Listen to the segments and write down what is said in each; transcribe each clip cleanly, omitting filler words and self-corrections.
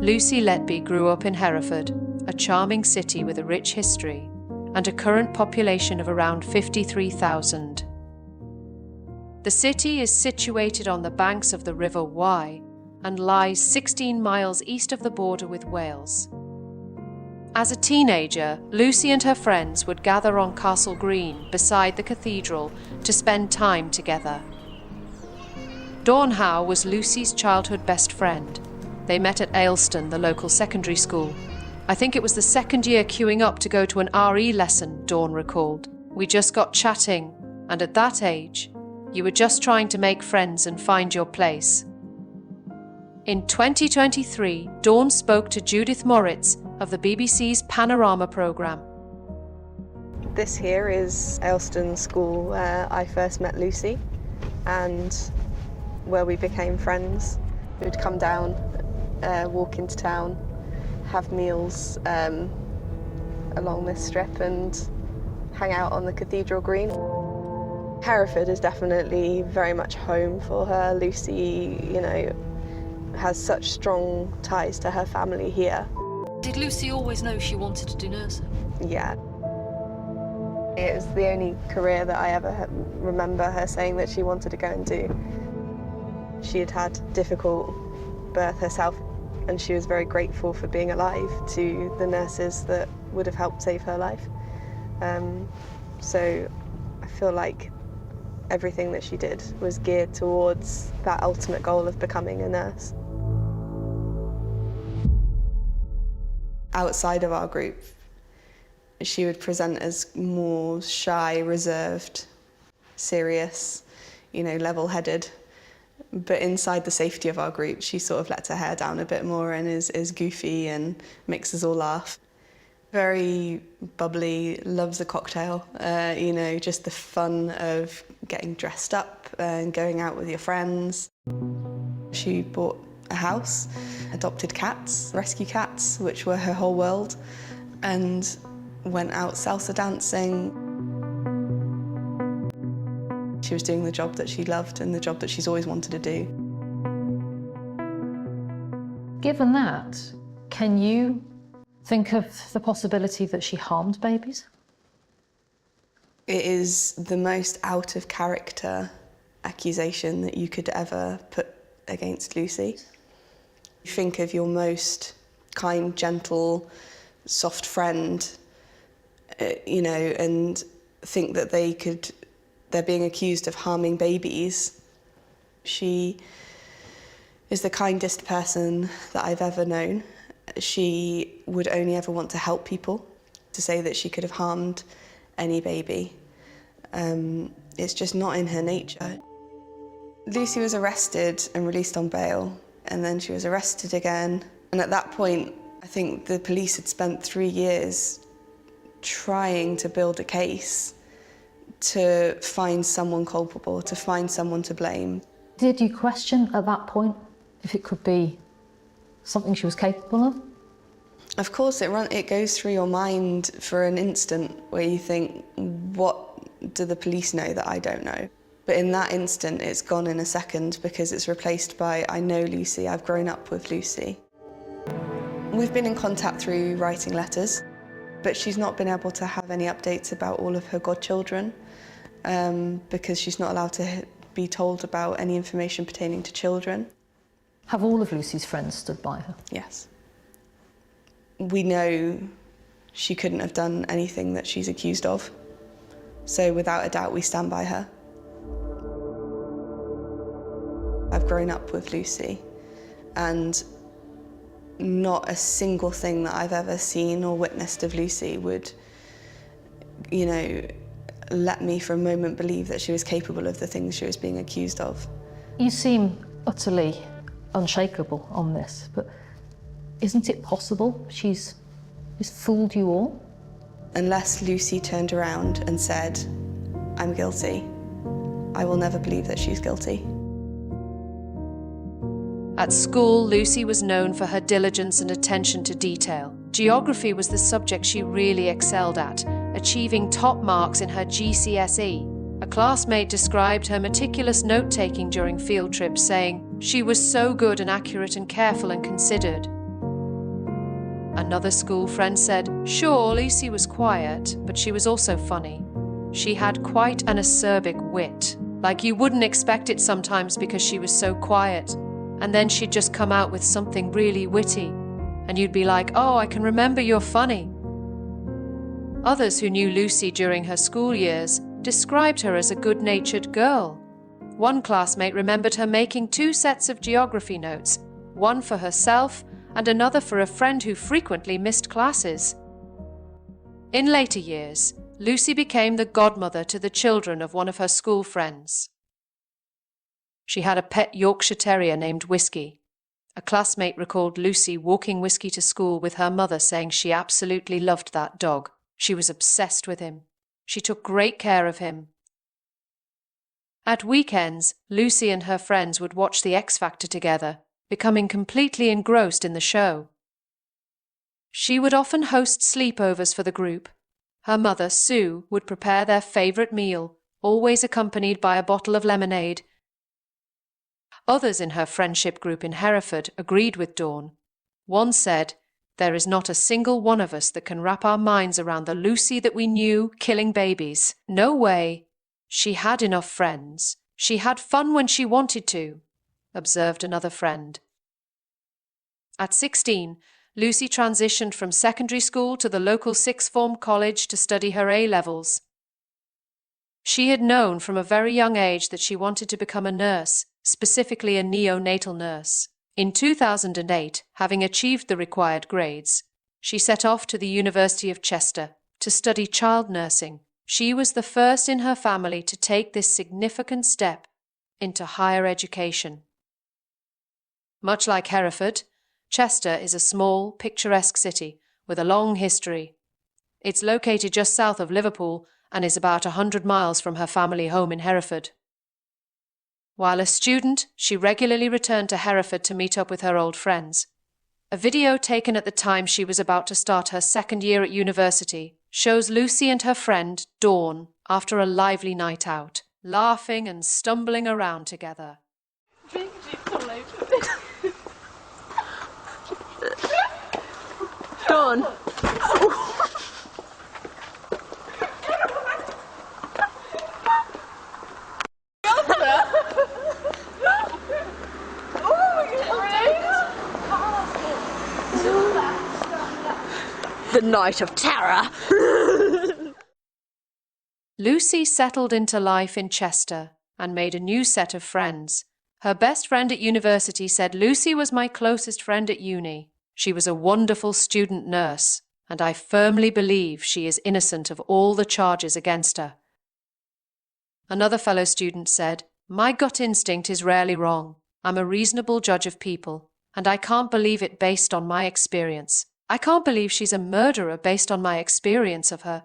Lucy Letby grew up in Hereford, a charming city with a rich history and a current population of around 53,000. The city is situated on the banks of the River Wye and lies 16 miles east of the border with Wales. As a teenager, Lucy and her friends would gather on Castle Green beside the cathedral to spend time together. Dawn Howe was Lucy's childhood best friend. They met at Ayleston, the local secondary school. I think it was the second year queuing up to go to an RE lesson, Dawn recalled. We just got chatting, and at that age, you were just trying to make friends and find your place. In 2023, Dawn spoke to Judith Moritz of the BBC's Panorama programme. This here is Ayleston School where I first met Lucy and where we became friends. We would come down, walk into town, have meals along this strip and hang out on the Cathedral Green. Hereford is definitely very much home for her. Lucy, has such strong ties to her family here. Did Lucy always know she wanted to do nursing? Yeah. It was the only career that I ever remember her saying that she wanted to go and do. She had had difficult birth herself, and she was very grateful for being alive to the nurses that would have helped save her life. So I feel like everything that she did was geared towards that ultimate goal of becoming a nurse. Outside of our group, she would present as more shy, reserved, serious, level-headed. But inside the safety of our group, she sort of lets her hair down a bit more and is goofy and makes us all laugh. Very bubbly, loves a cocktail, just the fun of getting dressed up and going out with your friends. She bought a house, adopted cats, rescue cats, which were her whole world, and went out salsa dancing. She was doing the job that she loved and the job that she's always wanted to do. Given that, can you think of the possibility that she harmed babies? It is the most out of character accusation that you could ever put against Lucy. Think of your most kind, gentle, soft friend, and think that they're being accused of harming babies. She is the kindest person that I've ever known. She would only ever want to help people. To say that she could have harmed any baby, it's just not in her nature. Lucy was arrested and released on bail, and then she was arrested again. And at that point, I think the police had spent 3 years trying to build a case to find someone culpable, to find someone to blame. Did you question at that point if it could be something she was capable of? Of course, it goes through your mind for an instant where you think, what do the police know that I don't know? But in that instant, it's gone in a second because it's replaced by, I know Lucy, I've grown up with Lucy. We've been in contact through writing letters, but she's not been able to have any updates about all of her godchildren because she's not allowed to be told about any information pertaining to children. Have all of Lucy's friends stood by her? Yes. We know she couldn't have done anything that she's accused of, so without a doubt we stand by her. I've grown up with Lucy, and not a single thing that I've ever seen or witnessed of Lucy would, let me for a moment believe that she was capable of the things she was being accused of. You seem utterly unshakable on this, but isn't it possible she's fooled you all? Unless Lucy turned around and said, I'm guilty, I will never believe that she's guilty. At school, Lucy was known for her diligence and attention to detail. Geography was the subject she really excelled at, achieving top marks in her GCSE. A classmate described her meticulous note-taking during field trips, saying, "She was so good and accurate and careful and considered." Another school friend said, sure, Lucy was quiet, but she was also funny. She had quite an acerbic wit. Like you wouldn't expect it sometimes because she was so quiet. And then she'd just come out with something really witty. And you'd be like, oh, I can remember you're funny. Others who knew Lucy during her school years described her as a good-natured girl. One classmate remembered her making 2 sets of geography notes, one for herself and another for a friend who frequently missed classes. In later years, Lucy became the godmother to the children of one of her school friends. She had a pet Yorkshire Terrier named Whiskey. A classmate recalled Lucy walking Whiskey to school with her mother, saying she absolutely loved that dog. She was obsessed with him. She took great care of him. At weekends, Lucy and her friends would watch The X Factor together, becoming completely engrossed in the show. She would often host sleepovers for the group. Her mother, Sue, would prepare their favourite meal, always accompanied by a bottle of lemonade. Others in her friendship group in Hereford agreed with Dawn. One said, there is not a single one of us that can wrap our minds around the Lucy that we knew killing babies. No way. She had enough friends. She had fun when she wanted to, observed another friend. At 16, Lucy transitioned from secondary school to the local sixth form college to study her A-levels. She had known from a very young age that she wanted to become a nurse, specifically a neonatal nurse. In 2008, having achieved the required grades, she set off to the University of Chester to study child nursing. She was the first in her family to take this significant step into higher education. Much like Hereford, Chester is a small, picturesque city with a long history. It's located just south of Liverpool and is about 100 miles from her family home in Hereford. While a student, she regularly returned to Hereford to meet up with her old friends. A video taken at the time she was about to start her second year at university shows Lucy and her friend, Dawn, after a lively night out, laughing and stumbling around together. Dawn. The night of terror. Lucy settled into life in Chester and made a new set of friends. Her best friend at university said, Lucy was my closest friend at uni. She was a wonderful student nurse, and I firmly believe she is innocent of all the charges against her. Another fellow student said, my gut instinct is rarely wrong. I'm a reasonable judge of people, and I can't believe it based on my experience. I can't believe she's a murderer based on my experience of her.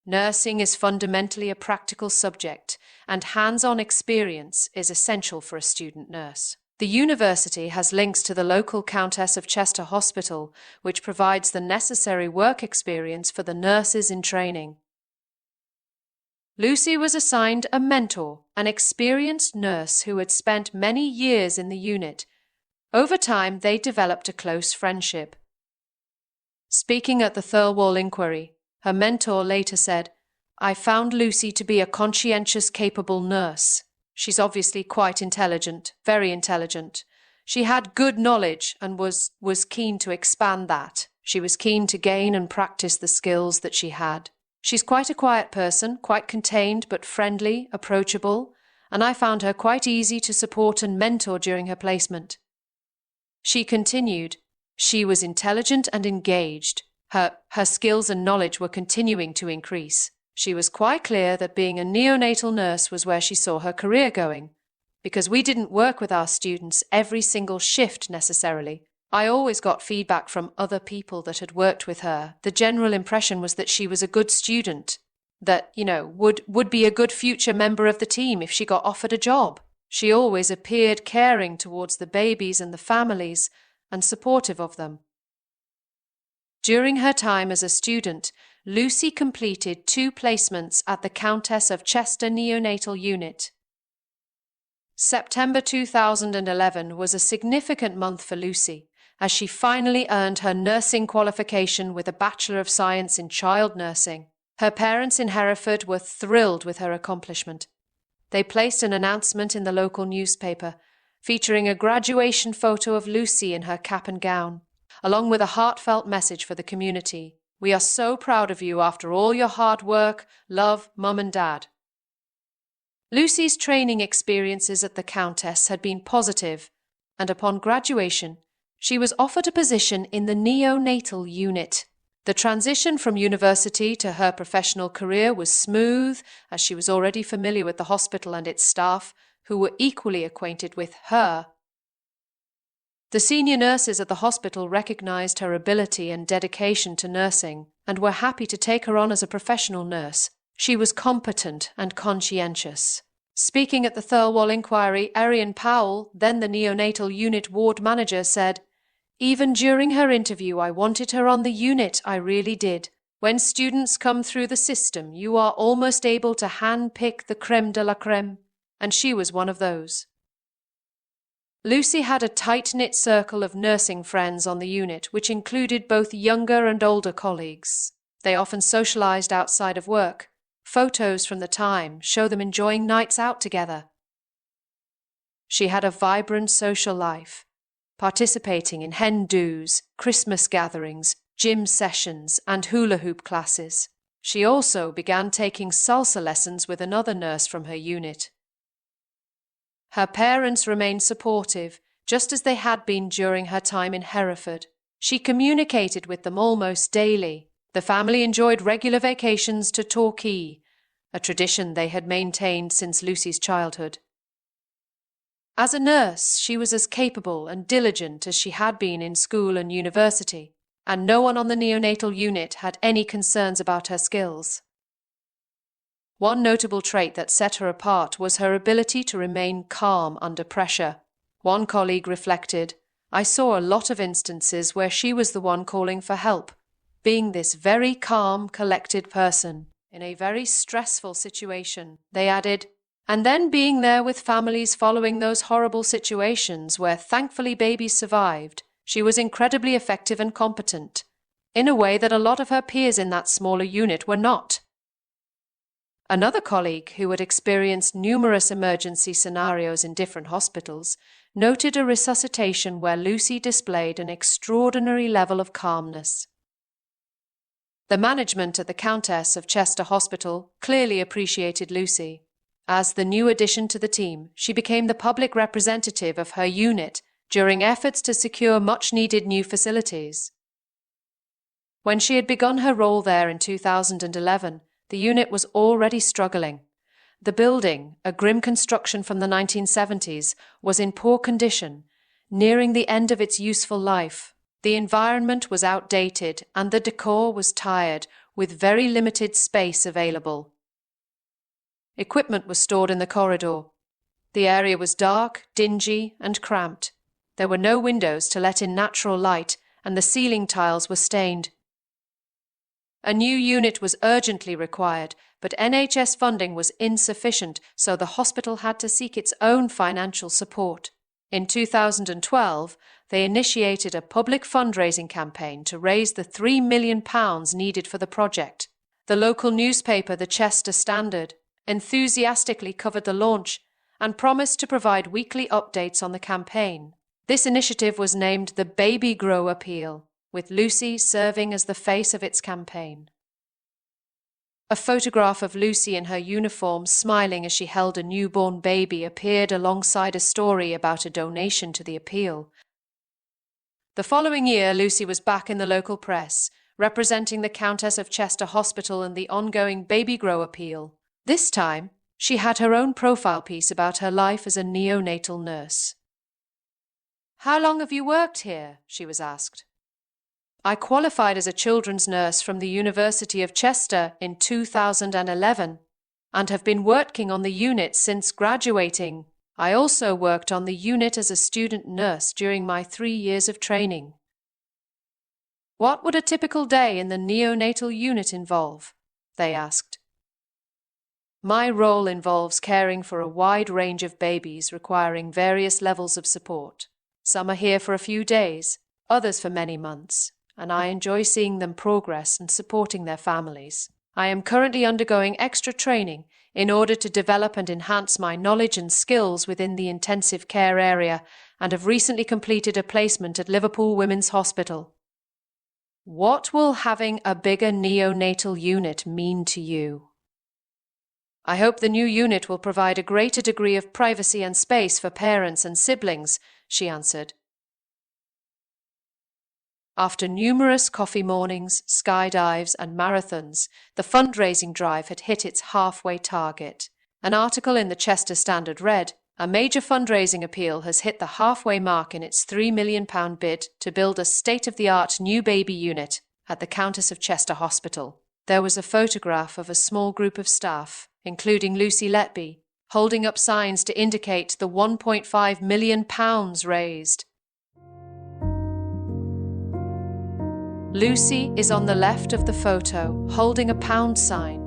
Nursing is fundamentally a practical subject, and hands-on experience is essential for a student nurse. The university has links to the local Countess of Chester hospital, which provides the necessary work experience for the nurses in training. Lucy was assigned a mentor, an experienced nurse who had spent many years in the unit. Over time, they developed a close friendship. Speaking at the Thirlwall inquiry, her mentor later said, I found Lucy to be a conscientious, capable nurse. She's obviously quite intelligent, very intelligent. She had good knowledge and was keen to expand that. She was keen to gain and practice the skills that she had. She's quite a quiet person, quite contained but friendly, approachable, and I found her quite easy to support and mentor during her placement. She continued, she was intelligent and engaged. Her skills and knowledge were continuing to increase. She was quite clear that being a neonatal nurse was where she saw her career going, because we didn't work with our students every single shift necessarily. I always got feedback from other people that had worked with her. The general impression was that she was a good student, that, would be a good future member of the team if she got offered a job. She always appeared caring towards the babies and the families and supportive of them. During her time as a student, Lucy completed 2 placements at the Countess of Chester neonatal unit. September 2011 was a significant month for Lucy, as she finally earned her nursing qualification with a Bachelor of Science in Child Nursing. Her parents in Hereford were thrilled with her accomplishment. They placed an announcement in the local newspaper, featuring a graduation photo of Lucy in her cap and gown, along with a heartfelt message for the community. "We are so proud of you after all your hard work. Love, Mum and Dad." Lucy's training experiences at the Countess had been positive, and upon graduation, she was offered a position in the neonatal unit. The transition from university to her professional career was smooth, as she was already familiar with the hospital and its staff, who were equally acquainted with her. The senior nurses at the hospital recognized her ability and dedication to nursing and were happy to take her on as a professional nurse. She was competent and conscientious. Speaking at the Thirlwall inquiry, Arian Powell, then the neonatal unit ward manager, said, "Even during her interview, I wanted her on the unit, I really did. When students come through the system, you are almost able to hand-pick the creme de la creme, and she was one of those." Lucy had a tight-knit circle of nursing friends on the unit, which included both younger and older colleagues. They often socialized outside of work. Photos from the time show them enjoying nights out together. She had a vibrant social life, participating in hen-do's, Christmas gatherings, gym sessions, and hula hoop classes. She also began taking salsa lessons with another nurse from her unit. Her parents remained supportive, just as they had been during her time in Hereford. She communicated with them almost daily. The family enjoyed regular vacations to Torquay, a tradition they had maintained since Lucy's childhood. As a nurse, she was as capable and diligent as she had been in school and university, and no one on the neonatal unit had any concerns about her skills. One notable trait that set her apart was her ability to remain calm under pressure. One colleague reflected, "I saw a lot of instances where she was the one calling for help, being this very calm, collected person in a very stressful situation." They added, "And then being there with families following those horrible situations where thankfully babies survived, she was incredibly effective and competent, in a way that a lot of her peers in that smaller unit were not." Another colleague, who had experienced numerous emergency scenarios in different hospitals, noted a resuscitation where Lucy displayed an extraordinary level of calmness. The management at the Countess of Chester Hospital clearly appreciated Lucy. As the new addition to the team, she became the public representative of her unit during efforts to secure much-needed new facilities. When she had begun her role there in 2011, the unit was already struggling. The building, a grim construction from the 1970s, was in poor condition, nearing the end of its useful life. The environment was outdated and the decor was tired, with very limited space available. Equipment was stored in the corridor. The area was dark, dingy, and cramped. There were no windows to let in natural light, and the ceiling tiles were stained. A new unit was urgently required, but NHS funding was insufficient, so the hospital had to seek its own financial support. In 2012, they initiated a public fundraising campaign to raise the £3 million needed for the project. The local newspaper, the Chester Standard, enthusiastically covered the launch and promised to provide weekly updates on the campaign. This initiative was named the Baby Grow Appeal, with Lucy serving as the face of its campaign. A photograph of Lucy in her uniform smiling as she held a newborn baby appeared alongside a story about a donation to the appeal. The following year, Lucy was back in the local press, representing the Countess of Chester Hospital in the ongoing Baby Grow Appeal. This time, she had her own profile piece about her life as a neonatal nurse. "How long have you worked here?" she was asked. "I qualified as a children's nurse from the University of Chester in 2011 and have been working on the unit since graduating. I also worked on the unit as a student nurse during my 3 years of training." "What would a typical day in the neonatal unit involve?" they asked. "My role involves caring for a wide range of babies requiring various levels of support. Some are here for a few days, others for many months, and I enjoy seeing them progress and supporting their families. I am currently undergoing extra training in order to develop and enhance my knowledge and skills within the intensive care area, and have recently completed a placement at Liverpool Women's Hospital. What will having a bigger neonatal unit mean to you? I hope the new unit will provide a greater degree of privacy and space for parents and siblings, she answered. After numerous coffee mornings, skydives, and marathons, the fundraising drive had hit its halfway target. An article in the Chester Standard read, "A major fundraising appeal has hit the halfway mark in its £3 million bid to build a state-of-the-art new baby unit at the Countess of Chester Hospital." There was a photograph of a small group of staff, including Lucy Letby, holding up signs to indicate the £1.5 million raised. Lucy is on the left of the photo, holding a pound sign.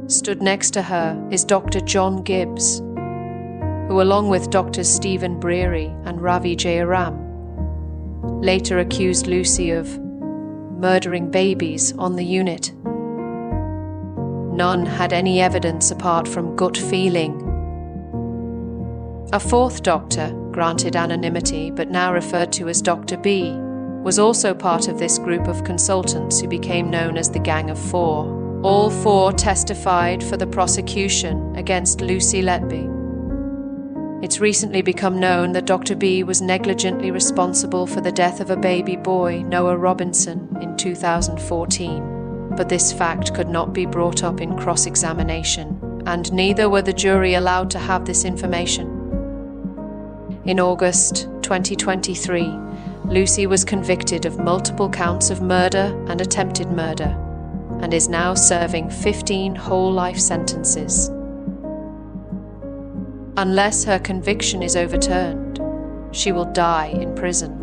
Stood next to her is Dr. John Gibbs, who, along with Drs. Stephen Breary and Ravi Jayaram, later accused Lucy of murdering babies on the unit. None had any evidence apart from gut feeling. A fourth doctor, granted anonymity but now referred to as Dr. B, was also part of this group of consultants who became known as the Gang of Four. All four testified for the prosecution against Lucy Letby. It's recently become known that Dr. B was negligently responsible for the death of a baby boy, Noah Robinson, in 2014, but this fact could not be brought up in cross-examination, and neither were the jury allowed to have this information. In August 2023, Lucy was convicted of multiple counts of murder and attempted murder, and is now serving 15 whole life sentences. Unless her conviction is overturned, she will die in prison.